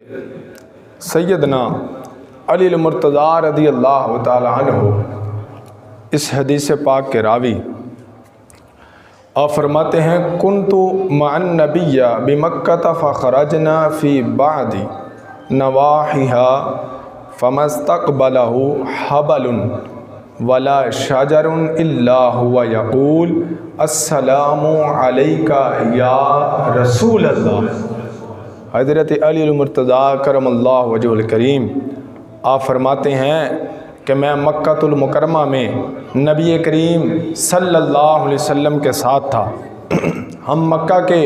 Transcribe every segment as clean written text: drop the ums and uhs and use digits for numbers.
سیدنا علی المرتضیٰ رضی اللہ تعالی عنہ اس حدیث پاک کے راوی آپ فرماتے ہیں کنتو مع النبی بمکہ فخرجنا فی بعد نواحیہا فما استقبلہ حبل ولا شجر الا هو یقول السلام علیکہ یا رسول اللہ۔ حضرت علی المرتضیٰ کرم اللہ وجہ الکریم آپ فرماتے ہیں کہ میں مکہ المکرمہ میں نبی کریم صلی اللہ علیہ وسلم کے ساتھ تھا۔ ہم مکہ کے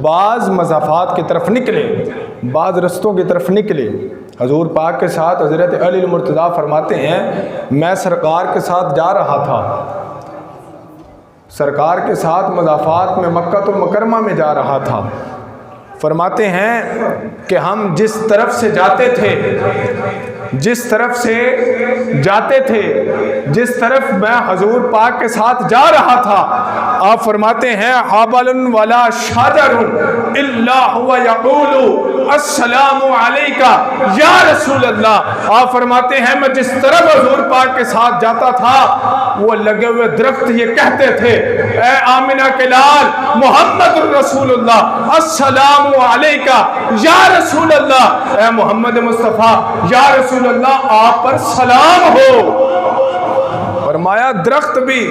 بعض مضافات کی طرف نکلے، بعض رستوں کی طرف نکلے، حضور پاک کے ساتھ حضرت علی المرتضیٰ فرماتے ہیں میں سرکار کے ساتھ جا رہا تھا، سرکار کے ساتھ مضافات میں مکہ المکرمہ میں جا رہا تھا۔ فرماتے ہیں کہ ہم جس طرف سے جاتے تھے، جس طرف میں حضور پاک کے ساتھ جا رہا تھا، آپ فرماتے ہیں حبل ولا شجر الا هو یقول السلام علیکہ یا رسول اللہ۔ آپ فرماتے ہیں میں جس طرف حضور پاک کے ساتھ جاتا تھا وہ لگے ہوئے درخت یہ کہتے تھے اے آمنہ کے لال محمد رسول اللہ السلام علیکہ یا رسول اللہ، اے محمد مصطفیٰ یا رسول اللہ آپ پر سلام ہو۔ فرمایا درخت بھی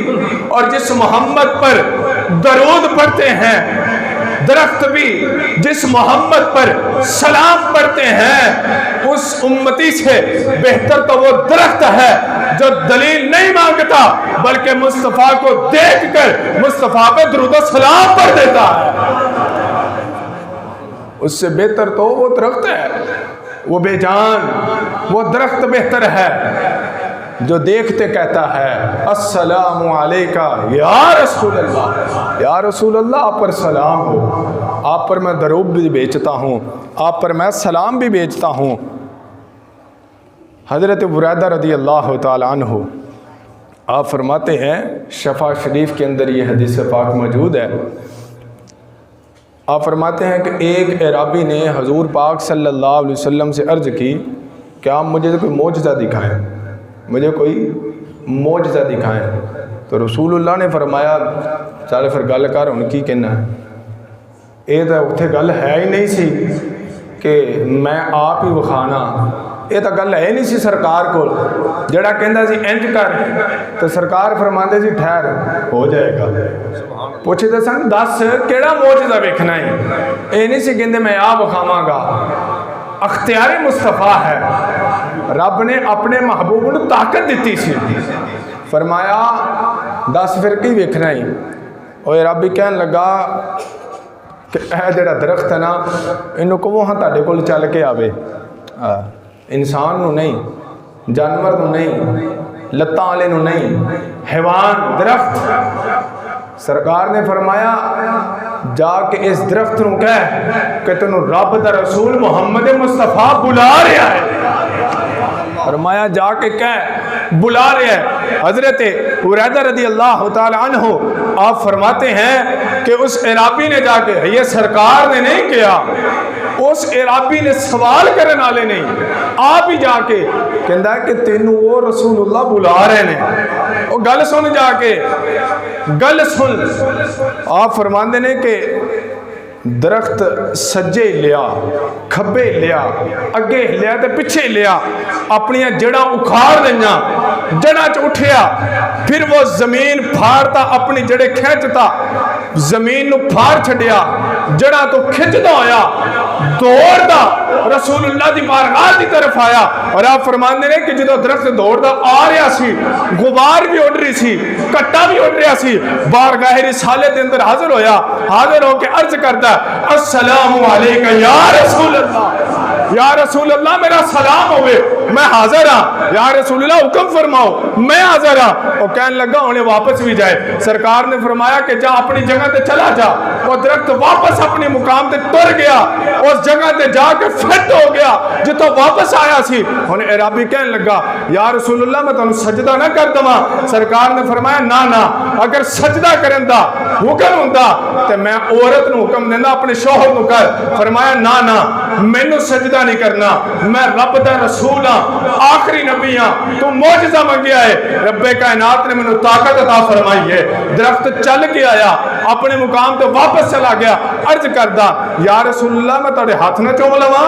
اور جس محمد پر درود پڑھتے ہیں، درخت بھی جس محمد پر سلام پڑھتے ہیں، اس امتی سے بہتر تو وہ درخت ہے جو دلیل نہیں مانگتا بلکہ مصطفیٰ کو دیکھ کر مصطفیٰ پہ درود و سلام پڑھ دیتا ہے۔ اس سے بہتر تو وہ درخت ہے، وہ بے جان، وہ درخت بہتر ہے جو دیکھتے کہتا ہے السلام علیکہ یا رسول اللہ، یا رسول اللہ آپ پر سلام ہو، آپ پر میں درود بھی بیچتا ہوں، آپ پر میں سلام بھی بیچتا ہوں۔ حضرت بریدہ رضی اللہ تعالی عنہ آپ فرماتے ہیں شفا شریف کے اندر یہ حدیث پاک موجود ہے، آپ فرماتے ہیں کہ ایک اعرابی نے حضور پاک صلی اللہ علیہ وسلم سے عرض کی کہ آپ مجھے کوئی معجزہ دکھائیں، مجھے کوئی معجزہ دکھائیں۔ تو رسول اللہ نے فرمایا چل پھر گل کر ان کی کہنا ہے، یہ تو اتنے گل ہے ہی نہیں سی کہ میں آپ ہی وکھانا، یہ تو گل ہے نہیں سی سرکار کو، جڑا کہندا سی انج کر تو سرکار فرماندے سی ٹھہر ہو جائے گا، پوچھتے سن دس کیڑا معجزہ ویکھنا ہے، یہ نہیں سی کہندے میں آپ وکھاواں گا۔ اختیار مصطفیٰ ہے، رب نے اپنے محبوب کو طاقت دیتی سی، فرمایا دس پھر کی ویکھنا ہی، اور رب کہن لگا کہ اے جڑا درخت ہے نا انہوں کو وہاں تاڑے کول چل کے آوے، انسان نو نہیں، جانور نو نہیں، لتاں والے نو نہیں، حیوان درخت۔ سرکار نے فرمایا جا کے اس درخت نو کہہ کہ تنوں رب دا رسول محمد مصطفیٰ بلا رہا ہے، فرمایا جا کے کہہ بلا رہا ہے۔ حضرت بریدہ رضی اللہ تعالی عنہ آپ فرماتے ہیں کہ اس اعرابی نے جا کے، یہ سرکار نے نہیں کیا، اس اعرابی نے سوال کرنے والے نہیں، آپ ہی جا کے کہندا ہے کہ تینوں وہ رسول اللہ بلا رہے ہیں، وہ گل سن جا کے گل سن۔ آپ فرماندے نے کہ درخت سجے لیا، کھبے لیا، اگے لیا تے پیچھے لیا، اپنی جڑاں اکھاڑ دنیا، جڑاں چ اٹھیا، پھر وہ زمین پھاڑتا، اپنی جڑے کھینچتا، زمین نو پھاڑ چھڈیا، جڑاں تو کھچدا ہویا دوڑدا رسول اللہ دی بارگاہ دی طرف آیا، اور آپ فرماندے نے کہ جدو درخت دوڑدا آ رہا سی، غبار بھی اڑ رہی سی، کٹا بھی اڑ رہا سی، بارگاہ رسالت دے اندر حاضر ہویا، حاضر ہو کے عرض کرتا السلام علیکہ یا رسول اللہ، یا رسول اللہ میرا سلام ہوئے، میں حاضر ہاں، یا رسول اللہ حکم فرماؤ، میں حاضر ہاں۔ وہ کہنے لگا انہیں واپس بھی جائے، سرکار نے فرمایا کہ جا اپنی جگہ تے چلا جا، وہ درخت واپس اپنی مقام تے ٹر گیا، اس جگہ تے جا کے فٹ ہو گیا، ہویا جتوں واپس آیا سی. ہن اعرابی کہن لگا یا رسول اللہ میں تانوں سجدہ نہ کر دواں. سرکار نے فرمایا نا نا اگر سجدہ کرن دا حکم ہوندا تے میں عورت نو حکم دیندا اپنے شوہر نو کر. فرمایا نا نا مینوں سجدہ نہیں کرنا, میں رب دا رسول ہاں, آخری نبی ہاں, تو معجزہ منگیا ہے. رب کائنات نے مینوں طاقت عطا فرمائی ہے. درخت چل کے آیا, اپنے مقام تے واپس چلا گیا. عرض کردا یا رسول اللہ میں تہاڈے ہاتھ نہ چوم لواں,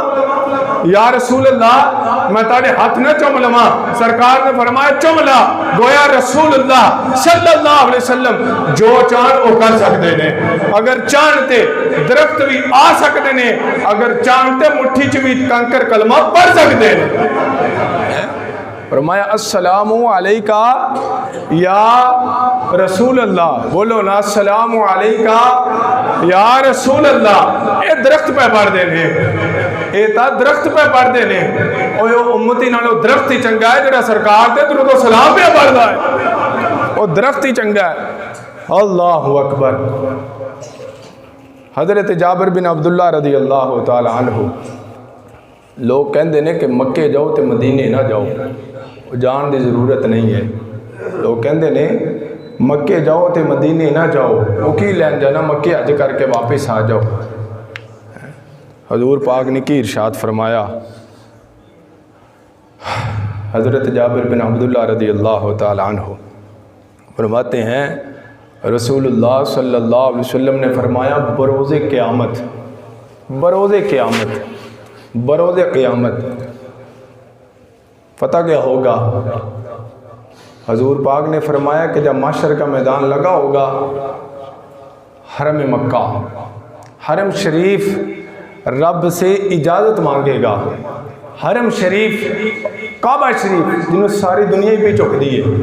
یا رسول اللہ میں تہاڈے ہاتھ نہ چوم لواں. سرکار نے فرمایا چوم لا. گویا رسول اللہ صلی اللہ علیہ وسلم جو چاہن وہ کر سکتے نے. اگر چاہن تے درخت بھی آ سکتے نے, اگر چاہن تے مٹھی چ بھی کنکر کلمہ پڑھ سکتے ہیں. فرمایا السلام علیکہ یا رسول اللہ. بولو نا السلام علیکہ یا رسول اللہ. اے درخت پہ پڑھ دینے, اے تا درخت پہ پڑھ دینے. اوہ امتی نالو درخت ہی چنگا ہے جڑا سرکار دے درود و سلام پہ پڑھ دا ہے. وہ درخت ہی چنگا ہے. اللہ اکبر. حضرت جابر بن عبداللہ رضی اللہ تعالی عنہ لوگ کہندے نے کہ مکے جاؤ تے مدینے نہ جاؤ, جان دی ضرورت نہیں ہے. لوگ کہندے نے مکے جاؤ تے مدینے نہ جاؤ, وہ کی لین جانا, مکے حج کر کے واپس آ جاؤ. حضور پاک نے کی ارشاد فرمایا. حضرت جابر بن عبداللہ رضی اللہ تعالی عنہ فرماتے ہیں رسول اللہ صلی اللہ علیہ وسلم نے فرمایا بروز قیامت, بروز قیامت, بروز قیامت پتہ کیا ہوگا. حضور پاک نے فرمایا کہ جب محشر کا میدان لگا ہوگا, حرم مکہ, حرم شریف رب سے اجازت مانگے گا. حرم شریف, کعبہ شریف جنہوں ساری دنیا ہی پہ چک دی ہے,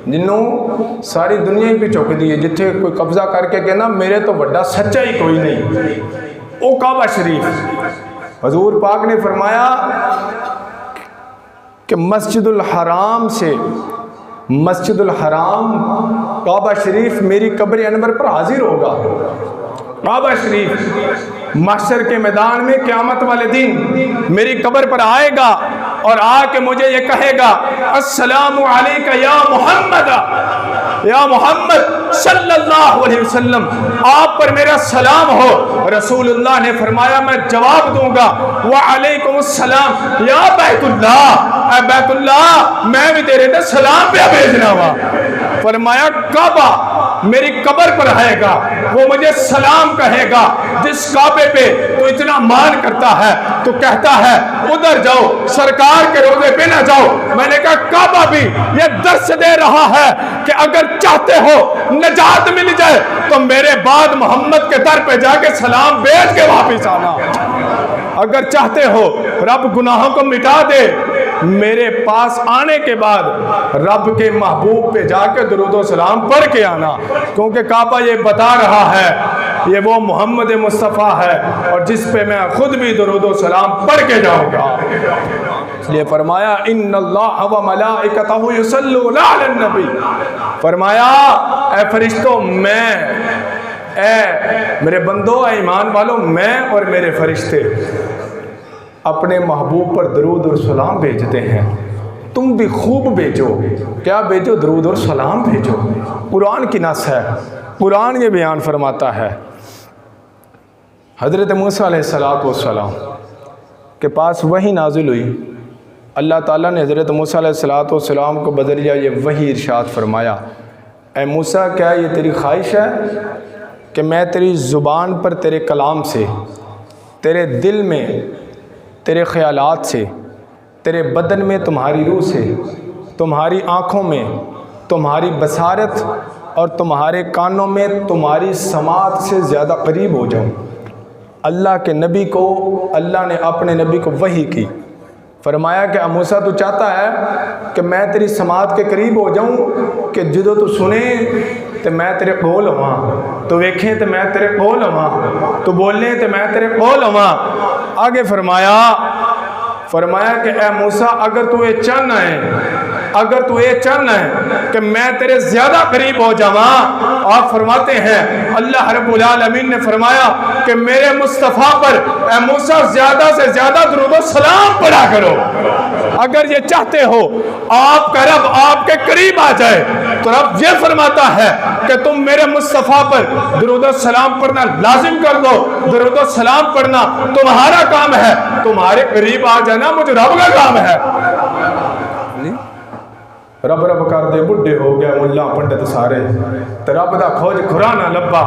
جنہوں ساری دنیا ہی پہ چک دی ہے, جتھے کوئی قبضہ کر کے کہنا میرے تو بڑا سچا ہی کوئی نہیں, وہ کعبہ شریف. حضور پاک نے فرمایا کہ مسجد الحرام سے, مسجد الحرام کعبہ شریف میری قبر انور پر حاضر ہوگا. کعبہ شریف محشر کے میدان میں قیامت والے دن میری قبر پر آئے گا اور آ کے مجھے یہ کہے گا السلام علیکہ یا محمد, یا محمد صلی اللہ علیہ وسلم, آپ پر میرا سلام ہو. رسول اللہ نے فرمایا میں جواب دوں گا وعلیکم السلام یا بیت اللہ, اے بیت اللہ میں بھی تیرے تے سلام پہ بھیجنا ہوا. فرمایا کعبہ میری قبر پر آئے گا, وہ مجھے سلام کہے گا. جس کعبے پہ تو اتنا مان کرتا ہے تو کہتا ہے ادھر جاؤ, سرکار کے روضے پہ نہ جاؤ. میں نے کہا کعبہ بھی یہ درس دے رہا ہے کہ اگر چاہتے ہو نجات مل جائے تو میرے بعد محمد کے در پہ جا کے سلام بھیج کے واپس آنا. اگر چاہتے ہو رب گناہوں کو مٹا دے, میرے پاس آنے کے بعد رب کے محبوب پہ جا کے درود و سلام پڑھ کے آنا. کیونکہ کعبہ یہ بتا رہا ہے یہ وہ محمد مصطفیٰ ہے اور جس پہ میں خود بھی درود و سلام پڑھ کے جاؤں گا. اس لیے فرمایا ان اللہ و ملائکتہ یصلون علی النبی. فرمایا اے فرشتوں, میں, اے میرے بندوں, اے ایمان والوں, میں اور میرے فرشتے اپنے محبوب پر درود اور سلام بھیجتے ہیں. تم بھی خوب بھیجو. کیا بھیجو؟ درود اور سلام بھیجو. قرآن کی نص ہے, قرآن یہ بیان فرماتا ہے. حضرت موسیٰ علیہ السلام کے پاس وحی نازل ہوئی. اللہ تعالیٰ نے حضرت موسیٰ علیہ السلام کو بذریعہ یہ وحی ارشاد فرمایا اے موسیٰ کیا یہ تیری خواہش ہے کہ میں تیری زبان پر تیرے کلام سے, تیرے دل میں تیرے خیالات سے, تیرے بدن میں تمہاری روح سے, تمہاری آنکھوں میں تمہاری بصارت اور تمہارے کانوں میں تمہاری سماعت سے زیادہ قریب ہو جاؤں. اللہ کے نبی کو اللہ نے اپنے نبی کو وحی کی. فرمایا کہ موسیٰ تو چاہتا ہے کہ میں تیری سماعت کے قریب ہو جاؤں کہ جدو تو سنے تو میں تیرے قول ہواں, تو ویکھیں تو میں تیرے قول ہواں, تو بولیں تو میں تیرے قول ہواں. آگے فرمایا کہ اے موسیٰ اگر تو یہ چاہنا ہے اگر تو یہ چاہنا ہے کہ میں تیرے زیادہ قریب ہو جاواں، آپ فرماتے ہیں اللہ رب العالمین نے فرمایا کہ میرے مصطفیٰ پر اے موسیٰ زیادہ سے زیادہ درود و سلام پڑھا کرو۔ اگر یہ چاہتے ہو آپ کا رب آپ کے قریب آ جائے تو رب یہ فرماتا ہے کہ تم میرے مصطفیٰ پر درود و سلام پڑھنا لازم کر دو۔ درود و سلام پڑھنا تمہارا کام ہے، تمہارے قریب آ جانا مجھے رب کا کام ہے۔ رب رب کر دے بڑھے ہو گیا ملا پنڈت سارے، تے رب دا کھوج کھرانا لبا،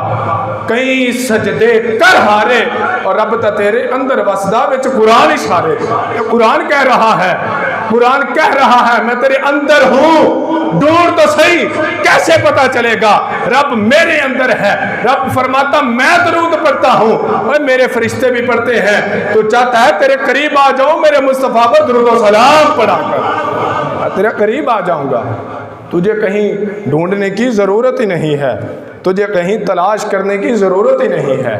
کئی سجدے کر ہارے، اور رب تا تیرے اندر وسدا وچ قرآن اشارے۔ قرآن کہہ رہا ہے، قرآن کہہ رہا ہے میں تیرے اندر ہوں، دور تو صحیح کیسے پتا چلے گا رب میرے اندر ہے۔ رب فرماتا میں درود پڑھتا ہوں اور میرے فرشتے بھی پڑھتے ہیں، تو چاہتا ہے تیرے قریب آ جاؤں، میرے مصطفیٰ پر درود و سلام پڑھا کر تیرے قریب آ جاؤں گا۔ تجھے کہیں ڈھونڈنے کی ضرورت ہی نہیں ہے، تجھے کہیں تلاش کرنے کی ضرورت ہی نہیں ہے،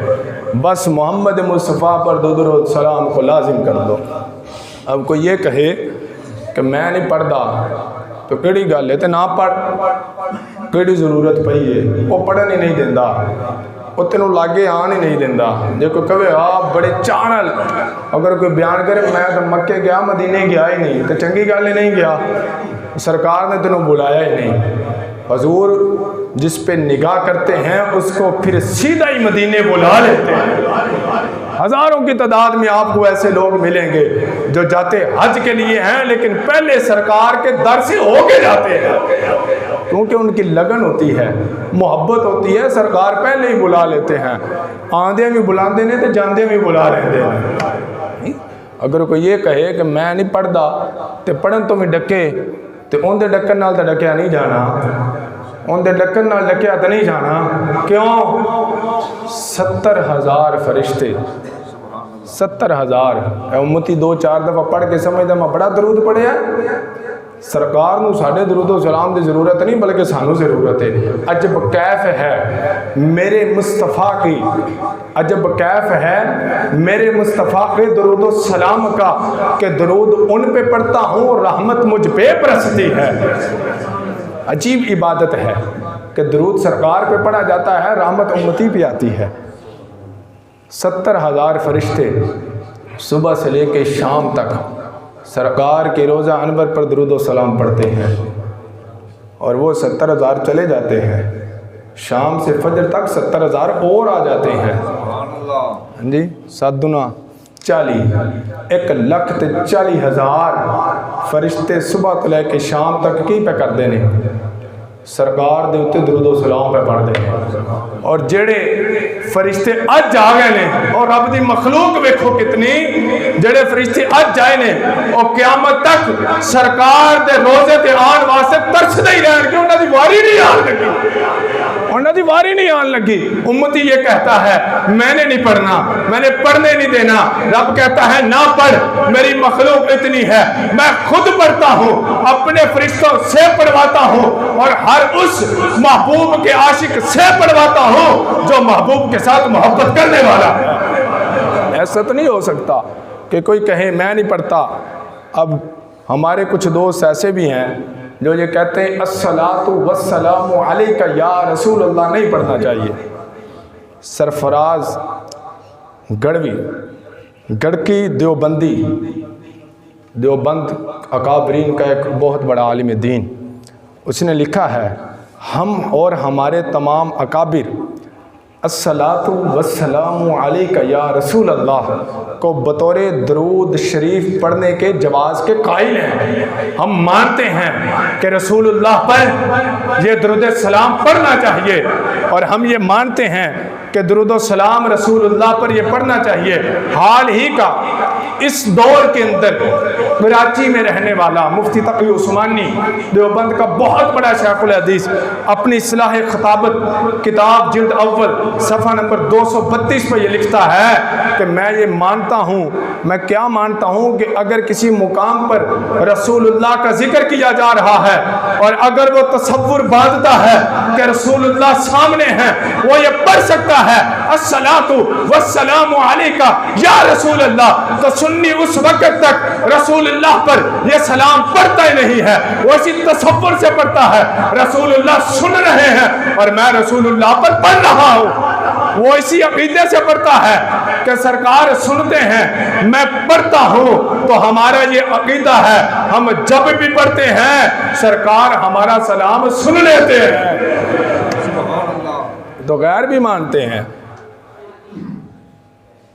بس محمد مصطفیٰ پر درود و سلام کو لازم کر دو۔ اب کوئی یہ کہے کہ میں نہیں پڑھدا تو کیڑی گل ہے، تے نہ پڑھ، کیڑی ضرورت پئی ہے، وہ پڑھن ہی نہیں دیندا، وہ تینوں لاگے آن ہی نہیں دیندا۔ جے کوئی کہے آپ بڑے چانل، اگر کوئی بیان کرے میں تو مکے گیا مدینے گیا ہی نہیں، تو چنگی گل ہی نہیں گیا، سرکار نے تینوں بلایا ہی نہیں۔ حضور جس پہ نگاہ کرتے ہیں اس کو پھر سیدھا ہی مدینے بلا لیتے ہیں۔ ہزاروں کی تعداد میں آپ کو ایسے لوگ ملیں گے جو جاتے حج کے لیے ہیں لیکن پہلے سرکار کے در سے ہو کے جاتے ہیں، کیونکہ ان کی لگن ہوتی ہے، محبت ہوتی ہے، سرکار پہلے ہی بلا لیتے ہیں۔ آندے بھی بلاندے نے تو جاندے بھی بلا لیتے ہیں۔ اگر کوئی یہ کہے کہ میں نہیں پڑھدا تے پڑھن تو میں ڈکے، تے ان دے ڈکن نال تے ڈکیا نہیں جانا، ان دے ڈکن نال ڈکیا تے نہیں جانا۔ کیوں؟ 70,000 فرشتے، 70,000 امتی 2-4 دفعہ پڑھ کے سمجھ دے میں بڑا درود پڑھیا۔ سرکار نو ساڑھے درود و سلام دی ضرورت نہیں بلکہ سانو ضرورت ہے۔ عجب کیف ہے میرے مصطفیٰ کی، عجب کیف ہے میرے مصطفیٰ کے درود و سلام کا، کہ درود ان پہ پڑھتا ہوں رحمت مجھ پہ برستی ہے۔ عجیب عبادت ہے کہ درود سرکار پہ پڑھا جاتا ہے، رحمت امتی پہ آتی ہے۔ 70,000 فرشتے صبح سے لے کے شام تک سرکار کے روزہ انور پر درود و سلام پڑھتے ہیں، اور وہ 70,000 چلے جاتے ہیں، شام سے فجر تک 70,000 اور آ جاتے ہیں۔ جی 7 دنا 40، 1,40,000 فرشتے صبح تو لے کے شام تک کی پہ کر دینے، سرکار دے اتے درود و سلام پہ پڑھ دے۔ اور جڑے فرشتے اج آ گئے نے، اور رب دی مخلوق ویکھو کتنی، جڑے فرشتے اج آئے نے اور قیامت تک سرکار دے روزے تے آن واسطے ترسدے ہی رہن گے، انہاں دی واری نہیں آن لگی، انہاں دی واری نہیں آن لگی۔ امتی یہ کہتا ہے میں نے نہیں پڑھنا، میں نے پڑھنے نہیں دینا، رب کہتا ہے نہ پڑھ، میری مخلوق اتنی ہے، میں خود پڑھتا ہوں، اپنے فرشتوں سے پڑھواتا ہوں، اور ہر اس محبوب کے عاشق سے پڑھواتا ہوں جو محبوب کے ساتھ محبت کرنے والا ہے۔ ایسا تو نہیں ہو سکتا کہ کوئی کہے میں نہیں پڑھتا۔ اب ہمارے کچھ دوست ایسے بھی ہیں جو یہ کہتے ہیں الصلاۃ والسلام علیک یا رسول اللہ، نہیں پڑھنا چاہیے۔ سرفراز گڑوی گڑکی دیوبندی، دیوبند اکابرین کا ایک بہت بڑا عالم دین، اس نے لکھا ہے ہم اور ہمارے تمام اکابر الصلاۃ والسلام علیک یا رسول اللہ کو بطور درود شریف پڑھنے کے جواز کے قائل ہیں۔ ہم مانتے ہیں کہ رسول اللہ پر یہ درود سلام پڑھنا چاہیے، اور ہم یہ مانتے ہیں کہ درود و سلام رسول اللہ پر یہ پڑھنا چاہیے۔ حال ہی کا اس دور کے اندر کراچی میں رہنے والا مفتی تقی عثمانی دیوبند کا بہت بڑا شیخ الحدیث اپنی اصلاح خطابت کتاب جلد اول صفحہ نمبر 232 پر یہ لکھتا ہے کہ میں یہ مانتا ہوں، میں کیا مانتا ہوں کہ اگر کسی مقام پر رسول اللہ کا ذکر کیا جا رہا ہے اور اگر وہ تصور باندھتا ہے کہ رسول اللہ سامنے ہیں، وہ یہ پڑھ سکتا ہے الصلاۃ والسلام علیکہ یا رسول اللہ، تو سنی اس وقت تک رسول اللہ پر یہ سلام پڑھتا ہی نہیں ہے، وہ اسی تصور سے پڑھتا ہے رسول اللہ سن رہے ہیں اور میں رسول اللہ پر پڑھ رہا ہوں، وہ اسی عقیدے سے پڑھتا ہے کہ سرکار سنتے ہیں میں پڑھتا ہوں، تو ہمارا یہ عقیدہ ہے ہم جب بھی پڑھتے ہیں سرکار ہمارا سلام سن لیتے ہیں، تو غیر بھی مانتے ہیں۔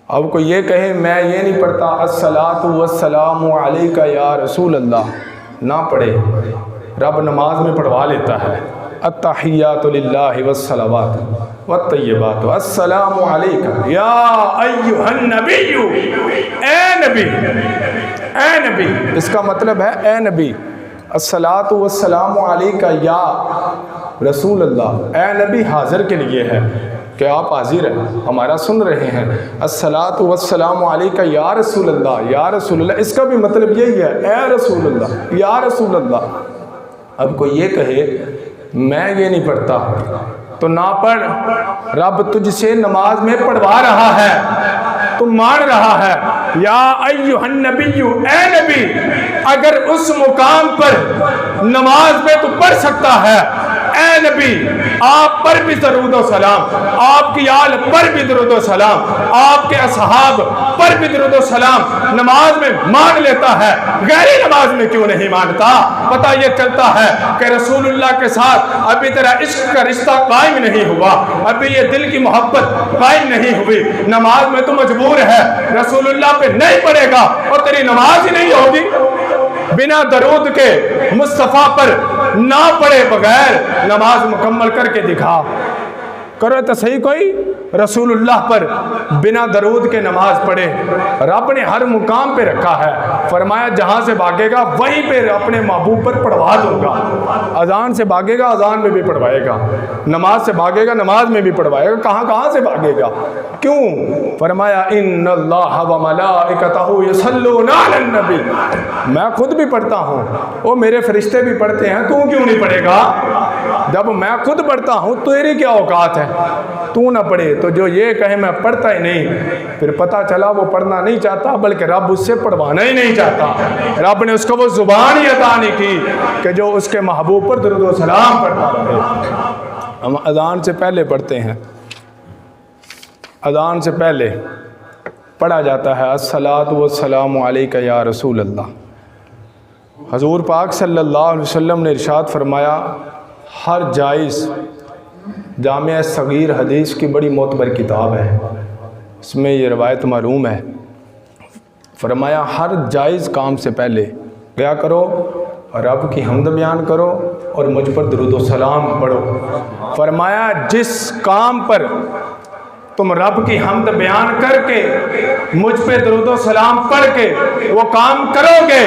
اب کوئی یہ کہے میں یہ نہیں پڑھتا الصلاۃ والسلام علیکہ یا رسول اللہ، نہ پڑھے، رب نماز میں پڑھوا لیتا ہے التحیات للہ والصلوات والطیبات السلام علیکہ یا ایھا النبی، اے نبی، اے نبی، اس کا مطلب ہے اے نبی، الصلاۃ والسلام علیکہ یا رسول اللہ، اے نبی حاضر کے لیے ہے کہ آپ حاضر ہیں، ہمارا سن رہے ہیں، الصلاۃ والسلام علیکہ یا رسول اللہ، یا رسول اللہ، اس کا بھی مطلب یہی ہے اے رسول اللہ، یا رسول اللہ۔ اب کوئی یہ کہے میں یہ نہیں پڑھتا، تو نہ پڑھ، رب تجھ سے نماز میں پڑھوا رہا ہے، تو مان رہا ہے یا ایھا النبی، اے نبی، اگر اس مقام پر نماز میں تو پڑھ سکتا ہے، اے نبی آپ پر بھی درود و سلام، آپ کی آل پر بھی درود و سلام، آپ کے اصحاب پر بھی درود و سلام نماز میں مان لیتا ہے، غیری نماز میں کیوں نہیں مانتا؟ پتہ یہ چلتا ہے کہ رسول اللہ کے ساتھ ابھی تیرا عشق کا رشتہ قائم نہیں ہوا، ابھی یہ دل کی محبت قائم نہیں ہوئی، نماز میں تو مجبور ہے، رسول اللہ پہ نہیں پڑھے گا اور تیری نماز ہی نہیں ہوگی۔ بنا درود کے مصطفیٰ پر نہ پڑھے بغیر نماز مکمل کر کے دکھا، کرو تو صحیح کوئی رسول اللہ پر بنا درود کے نماز پڑھے، رب نے ہر مقام پہ رکھا ہے، فرمایا جہاں سے بھاگے گا وہیں پہ اپنے محبوب پر پڑھوا دوں گا، اذان سے بھاگے گا اذان میں بھی پڑھوائے گا، نماز سے بھاگے گا نماز میں بھی پڑھوائے گا، کہاں کہاں سے بھاگے گا، کیوں؟ فرمایا ان اللہ وملائکتہ یصلون علی النبی، میں خود بھی پڑھتا ہوں، وہ میرے فرشتے بھی پڑھتے ہیں، تو کیوں نہیں پڑھے گا؟ جب میں خود پڑھتا ہوں تو تیری کیا اوقات ہے تو نہ پڑھے؟ تو جو یہ کہے میں پڑھتا ہی نہیں، پھر پتہ چلا وہ پڑھنا نہیں چاہتا بلکہ رب اس سے پڑھوانا ہی نہیں چاہتا، رب نے اس کو وہ زبان ہی عطا نہیں کی کہ جو اس کے محبوب پر درود و سلام پڑھتا رہے۔ ہم اذان سے پہلے پڑھتے ہیں، اذان سے پہلے پڑھا جاتا ہے الصلاۃ والسلام علیکہ یا رسول اللہ۔ حضور پاک صلی اللہ علیہ وسلم نے ارشاد فرمایا ہر جائز، جامع صغیر حدیث کی بڑی معتبر کتاب ہے، اس میں یہ روایت معلوم ہے، فرمایا ہر جائز کام سے پہلے کیا کرو؟ رب کی حمد بیان کرو اور مجھ پر درود و سلام پڑھو۔ فرمایا جس کام پر تم رب کی حمد بیان کر کے مجھ پہ درود و سلام پڑھ کے وہ کام کرو گے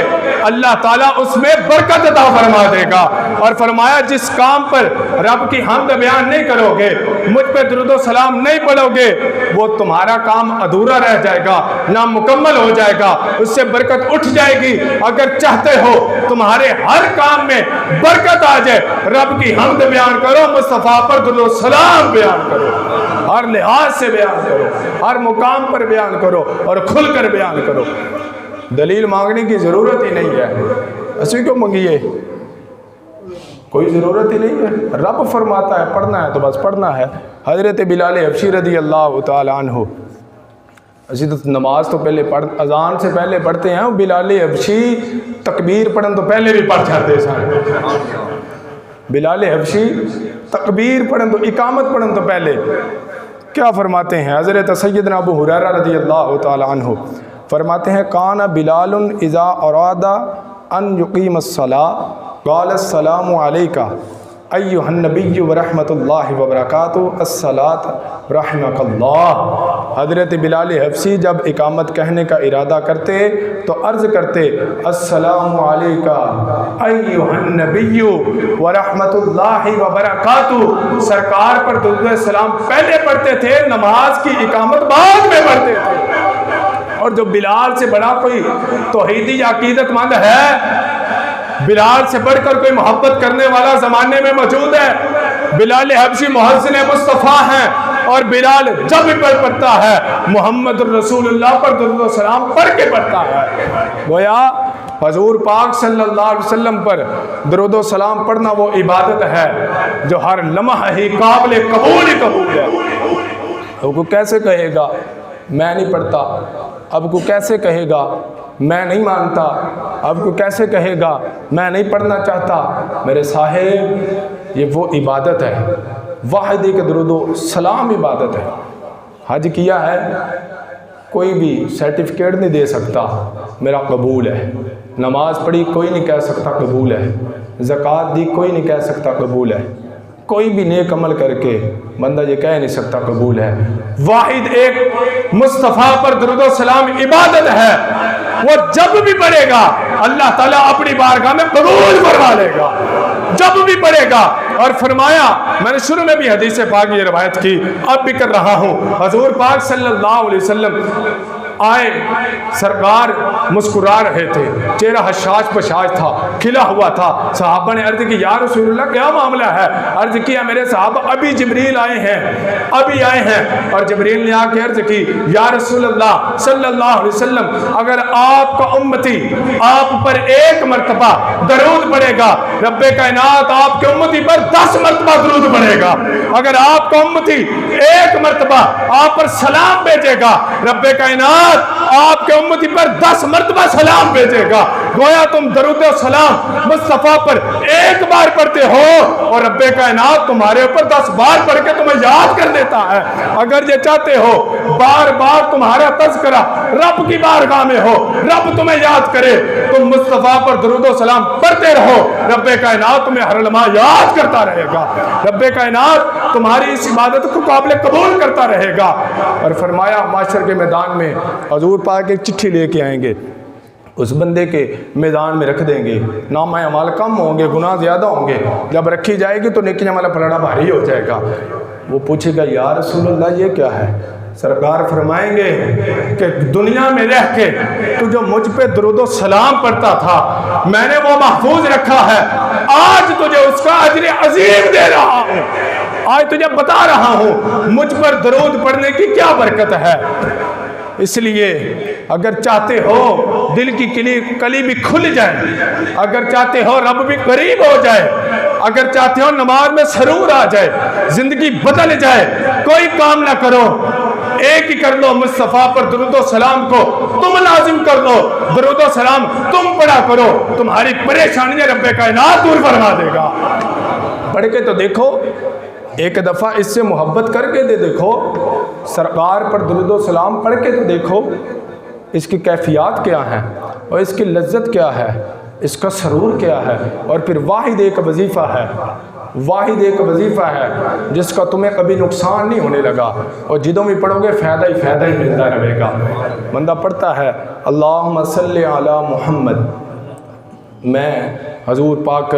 اللہ تعالیٰ اس میں برکت عطا فرما دے گا، اور فرمایا جس کام پر رب کی حمد بیان نہیں کرو گے، مجھ پہ درود و سلام نہیں پڑھو گے، وہ تمہارا کام ادھورا رہ جائے گا، نامکمل ہو جائے گا، اس سے برکت اٹھ جائے گی۔ اگر چاہتے ہو تمہارے ہر کام میں برکت آ جائے، رب کی حمد بیان کرو، مصطفیٰ پر درود و سلام بیان کرو، ہر لحاظ سے بیان کرو، ہر مقام پر بیان کرو اور کھل کر بیان کرو۔ دلیل مانگنے کی ضرورت ہی نہیں ہے، ایسے کیوں منگیے؟ کوئی ضرورت ہی نہیں ہے، رب فرماتا ہے پڑھنا ہے تو بس پڑھنا ہے۔ حضرت بلال حبشی رضی اللہ تعالیٰ عنہ، اسی تو نماز تو پہلے اذان سے پہلے پڑھتے ہیں، بلال حبشی تکبیر پڑھن تو پہلے بھی پڑھ جاتے سارے، بلال حبشی تکبیر پڑھن تو اقامت پڑھن تو پہلے کیا فرماتے ہیں؟ حضرت سیدنا ابو ہریرہ رضی اللہ تعالیٰ عنہ فرماتے ہیں کان بلال اذا اراد ان یقیم الصلاۃ قال السلام علیکہ ایھا النبی ورحمۃ اللہ وبرکاتہ الصلاۃ رحمک اللہ۔ حضرت بلال حبشی جب اقامت کہنے کا ارادہ کرتے تو عرض کرتے السلام علیکہ ایھا النبی ورحمۃ اللہ وبرکاتہ، سرکار پر درود و سلام پہلے پڑھتے تھے، نماز کی اقامت بعد میں پڑھتے تھے۔ اور جو بلال سے بڑا کوئی توحیدی عقیدت مند ہے، بلال سے بڑھ کر کوئی محبت کرنے والا زمانے میں موجود ہے؟ بلال حبشی محسن مصطفیٰ ہیں، اور بلال جب بھی پڑھتا ہے محمد الرسول اللہ پر درود و سلام پڑھ کے پڑھتا ہے۔ گویا حضور پاک صلی اللہ علیہ وسلم پر درود و سلام پڑھنا وہ عبادت ہے جو ہر لمحہ ہی قابل قبول ہے۔ اب کو کیسے کہے گا میں نہیں پڑھتا، اب کو کیسے کہے گا میں نہیں مانتا، اب کو کیسے کہے گا میں نہیں پڑھنا چاہتا؟ میرے صاحب یہ وہ عبادت ہے، واحد ایک درود و سلام عبادت ہے۔ حج کیا ہے کوئی بھی سرٹیفکیٹ نہیں دے سکتا میرا قبول ہے، نماز پڑھی کوئی نہیں کہہ سکتا قبول ہے، زکوٰۃ دی کوئی نہیں کہہ سکتا قبول ہے، کوئی بھی نیک عمل کر کے بندہ یہ کہہ نہیں سکتا قبول ہے۔ واحد ایک مصطفیٰ پر درود و سلام عبادت ہے، وہ جب بھی پڑھے گا اللہ تعالیٰ اپنی بارگاہ میں قبول فرما لے گا، جب بھی پڑھے گا۔ اور فرمایا، میں نے شروع میں بھی حدیث پاک یہ روایت کی، اب بھی کر رہا ہوں، حضور پاک صلی اللہ علیہ وسلم آئے، سرکار مسکرا رہے تھے، چہرہ حشاش بشاش تھا، کھلا ہوا تھا۔ صحابہ نے عرض کی یا رسول اللہ کیا معاملہ ہے؟ عرض کیا میرے صحابہ ابھی جبریل آئے ہیں، اور جبریل نے آ کے عرض کی یا رسول اللہ صلی اللہ علیہ وسلم اگر آپ کا امتی آپ پر ایک مرتبہ درود پڑھے گا، رب کائنات آپ کے امتی پر 10 مرتبہ درود پڑھے گا۔ اگر آپ کا امتی ایک مرتبہ آپ پر سلام بھیجے گا، رب کائنات آپ کے امتی پر 10 مرتبہ سلام بھیجے گا۔ گویا تم درود و سلام مصطفیٰ پر ایک بار پڑھتے ہو اور رب کائنات تمہارے اوپر 10 بار پڑھ کے تمہیں یاد کر دیتا ہے۔ اگر یہ چاہتے ہو بار بار تمہارا تذکرہ رب کی بارگاہ میں ہو، رب تمہیں یاد کرے، تم مصطفیٰ پر درود و سلام پڑھتے رہو، رب کائنات تمہیں ہر لمحہ یاد کرتا رہے گا، رب کائنات تمہاری اس عبادت کو قابل قبول کرتا رہے گا۔ اور فرمایا معاشر کے میدان میں حضور پاک ایک چٹھی لے کے آئیں گے، اس بندے کے میدان میں رکھ دیں گے، نام اعمال کم ہوں گے، گناہ زیادہ ہوں گے، جب رکھی جائے گی تو نیکیاں والا پلڑا بھاری ہو جائے گا۔ وہ پوچھے گا یا رسول اللہ یہ کیا ہے؟ سرکار فرمائیں گے کہ دنیا میں رہ کے تو جو مجھ پہ درود و سلام پڑھتا تھا میں نے وہ محفوظ رکھا ہے، آج تجھے اس کا اجر عظیم دے رہا ہوں، آج تجھے بتا رہا ہوں مجھ پر درود پڑھنے کی کیا برکت ہے۔ اس لیے اگر چاہتے ہو دل کی کلی بھی کھل جائے، اگر چاہتے ہو رب بھی قریب ہو جائے، اگر چاہتے ہو نماز میں سرور آ جائے، زندگی بدل جائے، کوئی کام نہ کرو، ایک ہی کر لو، مصطفیٰ پر درود و سلام کو تم لازم کر لو، درود و سلام تم پڑھا کرو، تمہاری پریشانیاں رب کائنات دور فرما دے گا۔ پڑھ کے تو دیکھو، ایک دفعہ اس سے محبت کر کے دیکھو، سرکار پر درود و سلام پڑھ کے تو دیکھو اس کی کیفیات کیا ہیں اور اس کی لذت کیا ہے، اس کا سرور کیا ہے۔ اور پھر واحد ایک وظیفہ ہے جس کا تمہیں کبھی نقصان نہیں ہونے لگا، اور جدوں بھی پڑھو گے فائدہ ہی ملتا رہے گا۔ بندہ پڑھتا ہے اللہم صلی علی محمد، میں حضور پاک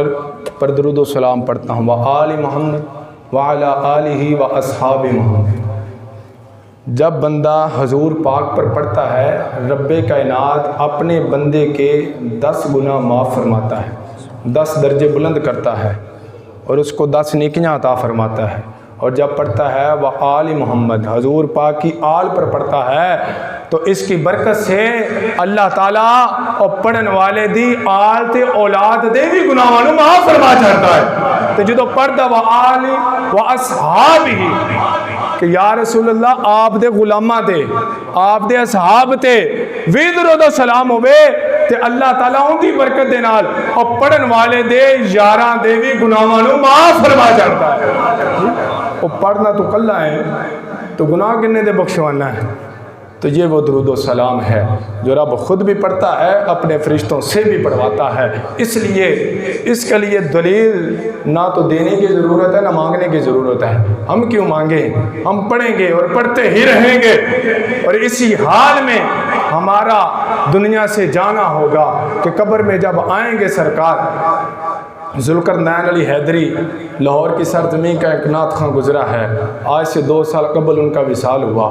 پر درود و سلام پڑھتا ہوں، وآل محمد وعلی آلہ واصحاب محمد۔ جب بندہ حضور پاک پر پڑھتا ہے رب کائنات اپنے بندے کے 10 گناہ معاف فرماتا ہے، 10 درجے بلند کرتا ہے، اور اس کو 10 نیکیاں عطا فرماتا ہے۔ اور جب پڑھتا ہے وآل محمد، حضور پاک کی آل پر پڑھتا ہے، تو اس کی برکت سے اللہ تعالیٰ اور پڑھن والے دی آل تے اولاد دے بھی گناہاں نوں معاف فرما چھڑدا ہے۔ تو جدوں پڑھدا وآل واصحاب ہی کہ یا رسول اللہ آپ دے غلاماں تے آپ دے اصحاب تے وی درود و سلام ہوئے تے اللہ تعالیٰ ان دی برکت دے نال اور پڑھن والے دے یاراں دے بھی گناہاں نوں معاف فرما چھڑدا ہے۔ وہ پڑھنا تو کلا ہے تو گناہ کنے دے بخشوانا ہے۔ تو یہ وہ درود و سلام ہے جو رب خود بھی پڑھتا ہے، اپنے فرشتوں سے بھی پڑھواتا ہے۔ اس لیے اس کے لیے دلیل نہ تو دینے کی ضرورت ہے نہ مانگنے کی ضرورت ہے۔ ہم کیوں مانگیں؟ ہم پڑھیں گے اور پڑھتے ہی رہیں گے، اور اسی حال میں ہمارا دنیا سے جانا ہوگا کہ قبر میں جب آئیں گے سرکار۔ ذوالقرنین علی حیدری لاہور کی سرزمین کا ایک نعت خواں گزرا ہے، آج سے 2 سال قبل ان کا وصال ہوا۔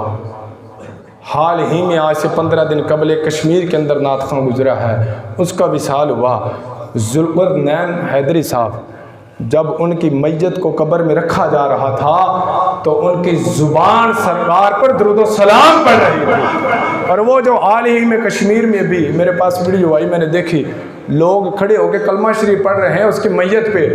حال ہی میں آج سے 15 دن قبل کشمیر کے اندر نعت خواں گزرا ہے، اس کا وصال ہوا۔ ذوالقرنین حیدری صاحب جب ان کی میت کو قبر میں رکھا جا رہا تھا تو ان کی زبان سرکار پر درود و سلام پڑھ رہی تھی. اور وہ جو حال ہی میں کشمیر میں بھی میرے پاس ویڈیو آئی، میں نے دیکھی، لوگ کھڑے ہو کے کلمہ شریف پڑھ رہے ہیں اس کی میت پہ.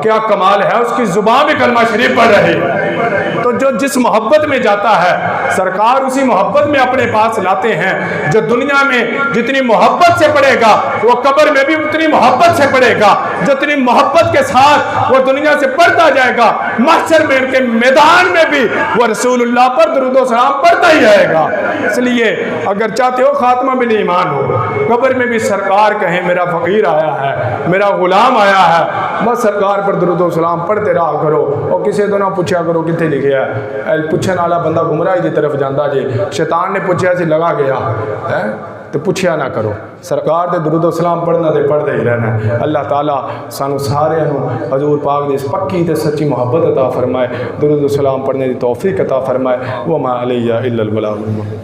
کیا کمال ہے، اس کی زبان بھی کلمہ شریف پڑھ رہی ہے. تو جو جس محبت میں جاتا ہے سرکار اسی محبت میں اپنے پاس لاتے ہیں. جو دنیا میں جتنی محبت سے پڑھے گا وہ قبر میں بھی اتنی محبت سے پڑھے گا. جتنی محبت کے ساتھ وہ دنیا سے پڑھتا جائے گا، محشر میں کے میدان میں بھی وہ رسول اللہ پر درود و سلام پڑھتا ہی رہے گا. اس لیے اگر چاہتے ہو خاتمہ بال ایمان ہو، قبر میں بھی سرکار کہیں میرا فقیر آیا ہے، میرا غلام آیا ہے، بس سرکار پر درود و سلام پڑھتے رہا کرو. اور کسی تو نہ پوچھا کرو کتنے لکھیا ہے، پوچھنے والا بندہ گمراہی کی طرف جانا جے. شیطان نے پوچھا سی لگا گیا ہے تو پوچھیا نہ کرو. سرکار دے درود و سلام پڑھنا دے پڑھتے ہی رہنا ہے. اللہ تعالیٰ سانو سارے حضور پاک دے اس پکی تے سچی محبت عطا فرمائے، درود و سلام پڑھنے دی توفیق عطا فرمائے. وما علیہ الا البلاغ المبین.